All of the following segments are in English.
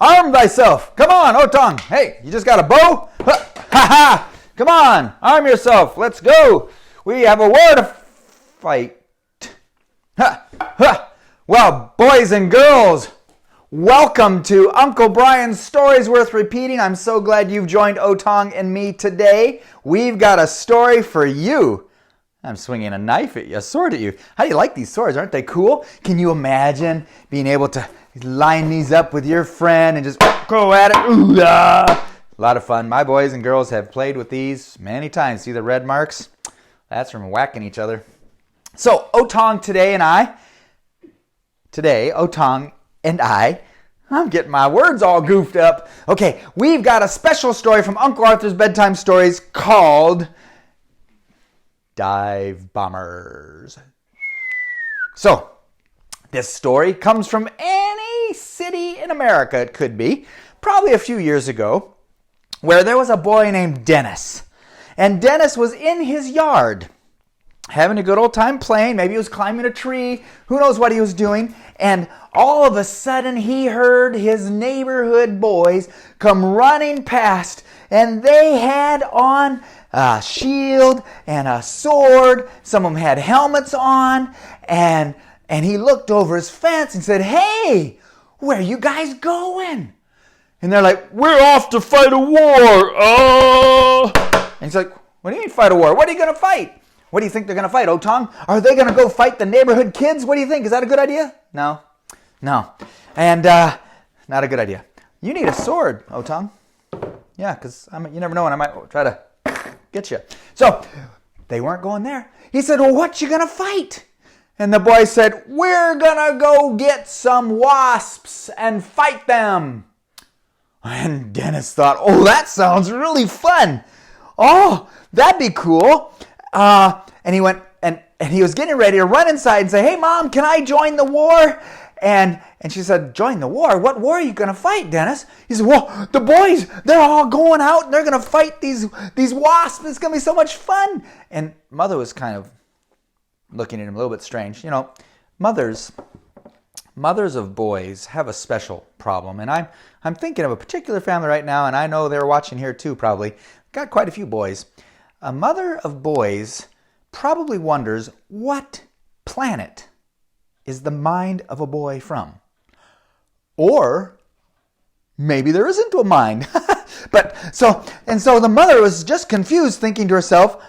Arm thyself. Come on, Otong. Hey, you just got a bow? Ha ha! Come on, arm yourself. Let's go. We have a war to fight. Ha ha! Well, boys and girls, welcome to Uncle Bryan's Stories Worth Repeating. I'm so glad you've joined Otong and me today. We've got a story for you. I'm swinging a knife at you, a sword at you. How do you like these swords? Aren't they cool? Can you imagine being able to line these up with your friend and just go at it? Ooh, ah. A lot of fun. My boys and girls have played with these many times. See the red marks? That's from whacking each other. So Otong and I, I'm getting my words all goofed up. Okay, we've got a special story from Uncle Arthur's Bedtime Stories called Dive Bombers. So, this story comes from any city in America, it could be, probably a few years ago, where there was a boy named Dennis. And Dennis was in his yard, having a good old time playing. Maybe he was climbing a tree. Who knows what he was doing. And all of a sudden, he heard his neighborhood boys come running past. And they had on a shield and a sword. Some of them had helmets on. And he looked over his fence and said, "Hey, where are you guys going?" And they're like, "We're off to fight a war. And he's like, "What do you mean fight a war? What are you going to fight?" "What do you think they're going to fight, Otong? Are they going to go fight the neighborhood kids? What do you think? Is that a good idea?" No. And not a good idea. "You need a sword, Otong." "Yeah, because you never know when I might try to get you." So they weren't going there. He said, "Well, what you going to fight?" And the boy said, "We're going to go get some wasps and fight them." And Dennis thought, "Oh, that sounds really fun. Oh, that'd be cool." And he went and he was getting ready to run inside and say, "Hey, Mom, can I join the war?" And she said, "Join the war? What war are you going to fight, Dennis?" He said, "Well, the boys, they're all going out and they're going to fight these wasps. It's going to be so much fun." And Mother was kind of looking at him a little bit strange. You know, mothers of boys have a special problem. And I'm thinking of a particular family right now, and I know they're watching here too probably. Got quite a few boys. A mother of boys probably wonders, what planet is the mind of a boy from? Or maybe there isn't a mind. So the mother was just confused, thinking to herself,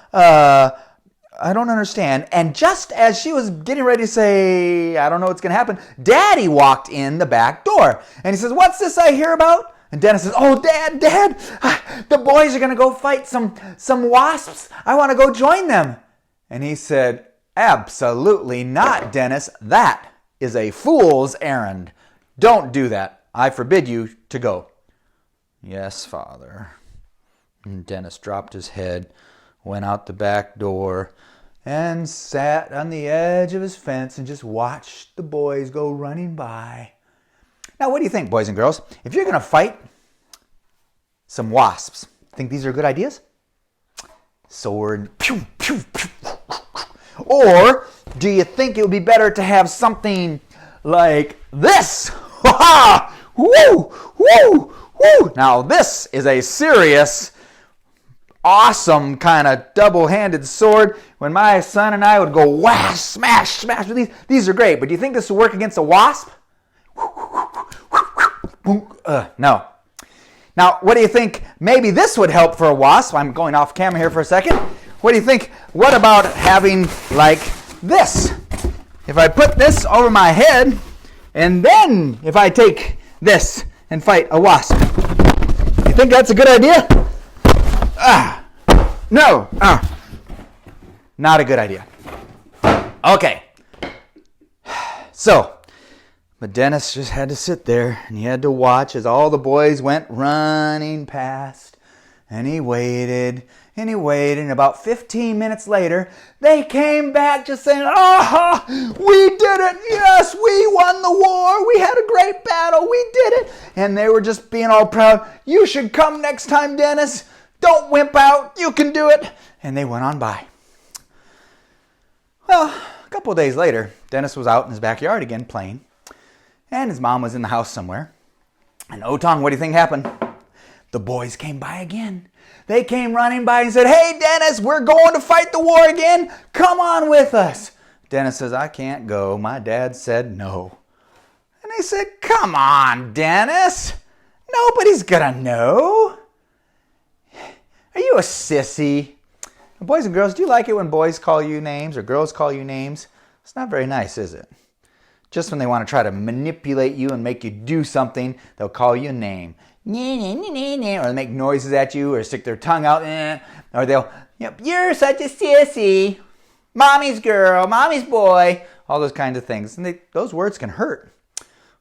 I don't understand. And just as she was getting ready to say, I don't know what's going to happen, Daddy walked in the back door. And he says, "What's this I hear about?" And Dennis says, "Oh, Dad, the boys are going to go fight some wasps. I want to go join them." And he said, "Absolutely not, Dennis. That is a fool's errand. Don't do that. I forbid you to go." "Yes, Father." And Dennis dropped his head, went out the back door, and sat on the edge of his fence and just watched the boys go running by. Now, what do you think, boys and girls? If you're going to fight some wasps, think these are good ideas? Sword, pew, pew, pew. Or do you think it would be better to have something like this? Ha! Woo! Woo! Woo! Now, this is a serious, awesome kind of double-handed sword. When my son and I would go whack, smash, smash with these. These are great, but do you think this will work against a wasp? No. Now, what do you think? Maybe this would help for a wasp. I'm going off camera here for a second. What do you think? What about having like this? If I put this over my head, and then if I take this and fight a wasp, you think that's a good idea? No. Not a good idea. Okay. But Dennis just had to sit there, and he had to watch as all the boys went running past. And he waited, and about 15 minutes later, they came back just saying, "Ah, we did it! Yes, we won the war! We had a great battle! We did it!" And they were just being all proud. "You should come next time, Dennis. Don't wimp out. You can do it." And they went on by. Well, a couple of days later, Dennis was out in his backyard again playing. And his mom was in the house somewhere. And Otong, what do you think happened? The boys came by again. They came running by and said, "Hey, Dennis, we're going to fight the war again. Come on with us." Dennis says, "I can't go. My dad said no." And they said, "Come on, Dennis. Nobody's going to know. Are you a sissy?" Boys and girls, do you like it when boys call you names or girls call you names? It's not very nice, is it? Just when they want to try to manipulate you and make you do something, they'll call you a name. Or they make noises at you or stick their tongue out. Or they'll, "You're such a sissy. Mommy's girl, mommy's boy." All those kinds of things. And those words can hurt.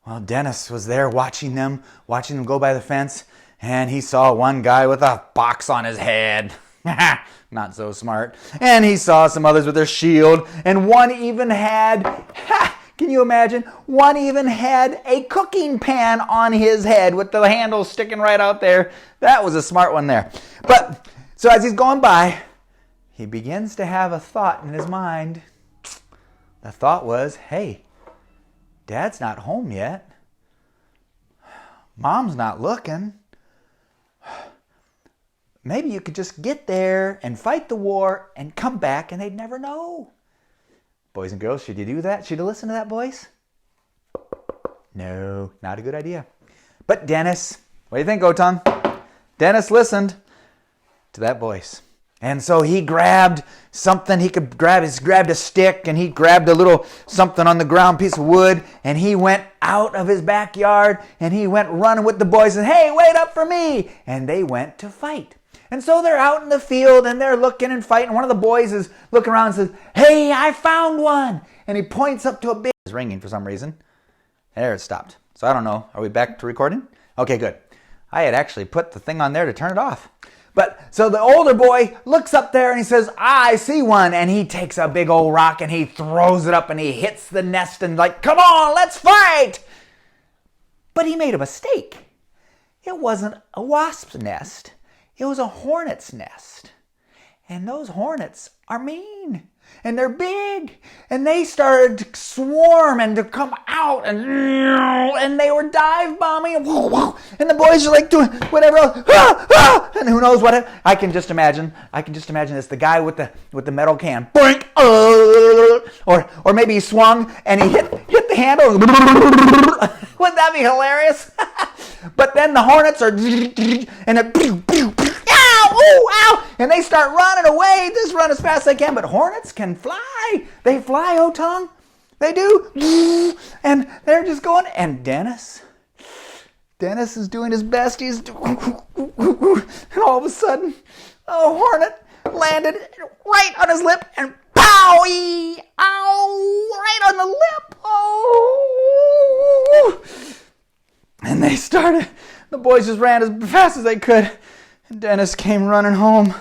Well, Dennis was there watching them go by the fence. And he saw one guy with a box on his head. Not so smart. And he saw some others with their shield. And one even had... Can you imagine? One even had a cooking pan on his head with the handle sticking right out there. That was a smart one there. But, so as he's going by, he begins to have a thought in his mind. The thought was, "Hey, Dad's not home yet. Mom's not looking. Maybe you could just get there and fight the war and come back and they'd never know." Boys and girls, should you do that? Should you listen to that voice? No, not a good idea. But Dennis, what do you think, Otong? Dennis listened to that voice. And so he grabbed something he could grab. He grabbed a stick and he grabbed a little something on the ground, piece of wood, and he went out of his backyard and he went running with the boys and, "Hey, wait up for me." And they went to fight. And so they're out in the field and they're looking and fighting. One of the boys is looking around and says, "Hey, I found one." And he points up to a big... It's ringing for some reason. There, it stopped. So I don't know. Are we back to recording? Okay, good. I had actually put the thing on there to turn it off. But so the older boy looks up there and he says, "I see one." And he takes a big old rock and he throws it up and he hits the nest and like, "Come on, let's fight." But he made a mistake. It wasn't a wasp's nest. It was a hornet's nest. And those hornets are mean. And they're big. And they started to swarm and to come out. And they were dive bombing. And the boys are like doing whatever else. And who knows what. I can just imagine this. The guy with the metal can. Boink. Or maybe he swung and he hit the handle. Wouldn't that be hilarious? But then the hornets are... And it... Ow, ow, and they start running away. Just run as fast as they can. But hornets can fly. They fly, Otong. They do. And they're just going. And Dennis is doing his best. He's doing. And all of a sudden, a hornet landed right on his lip. And pow! Ow! Right on the lip. Oh! And they started. The boys just ran as fast as they could. Dennis came running home,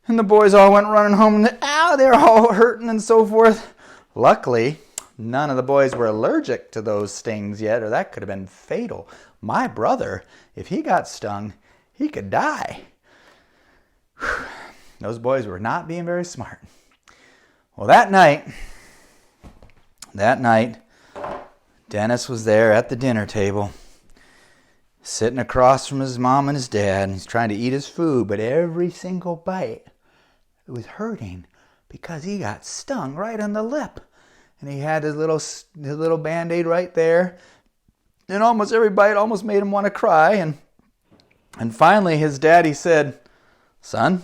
and the boys all went running home, and they were all hurting and so forth. Luckily, none of the boys were allergic to those stings yet, or that could have been fatal. My brother, if he got stung, he could die. Those boys were not being very smart. Well, that night, Dennis was there at the dinner table, sitting across from his mom and his dad, and he's trying to eat his food, but every single bite, it was hurting because he got stung right on the lip. And he had his little Band-Aid right there. And almost every bite almost made him want to cry. And finally his daddy said, "Son,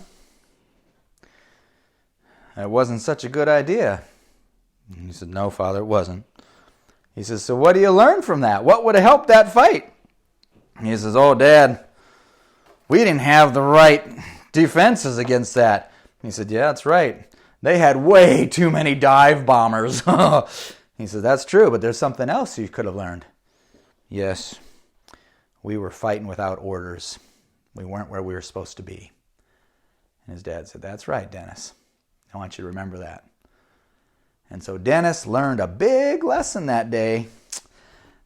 that wasn't such a good idea." And he said, "No, Father, it wasn't." He says, "So what do you learn from that? What would have helped that fight?" He says, "Oh, Dad, we didn't have the right defenses against that." He said, "Yeah, that's right. They had way too many dive bombers." He said, "That's true, but there's something else you could have learned." "Yes, we were fighting without orders. We weren't where we were supposed to be." And his dad said, "That's right, Dennis. I want you to remember that." And so Dennis learned a big lesson that day,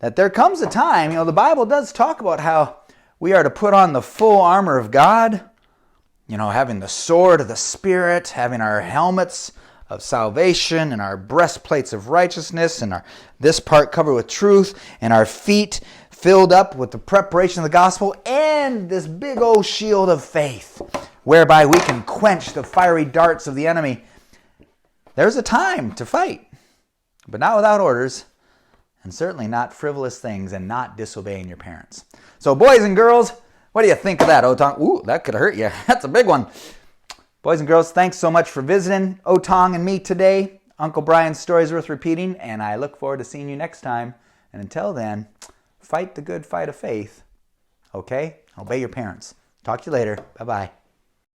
that there comes a time, the Bible does talk about how we are to put on the full armor of God, having the sword of the Spirit, having our helmets of salvation and our breastplates of righteousness and this part covered with truth, and our feet filled up with the preparation of the gospel and this big old shield of faith, whereby we can quench the fiery darts of the enemy. There's a time to fight, but not without orders, and certainly not frivolous things and not disobeying your parents. So boys and girls, what do you think of that, Otong? Ooh, that could have hurt you. That's a big one. Boys and girls, thanks so much for visiting Otong and me today. Uncle Bryan's story's worth repeating, and I look forward to seeing you next time. And until then, fight the good fight of faith. Okay? Obey your parents. Talk to you later. Bye-bye.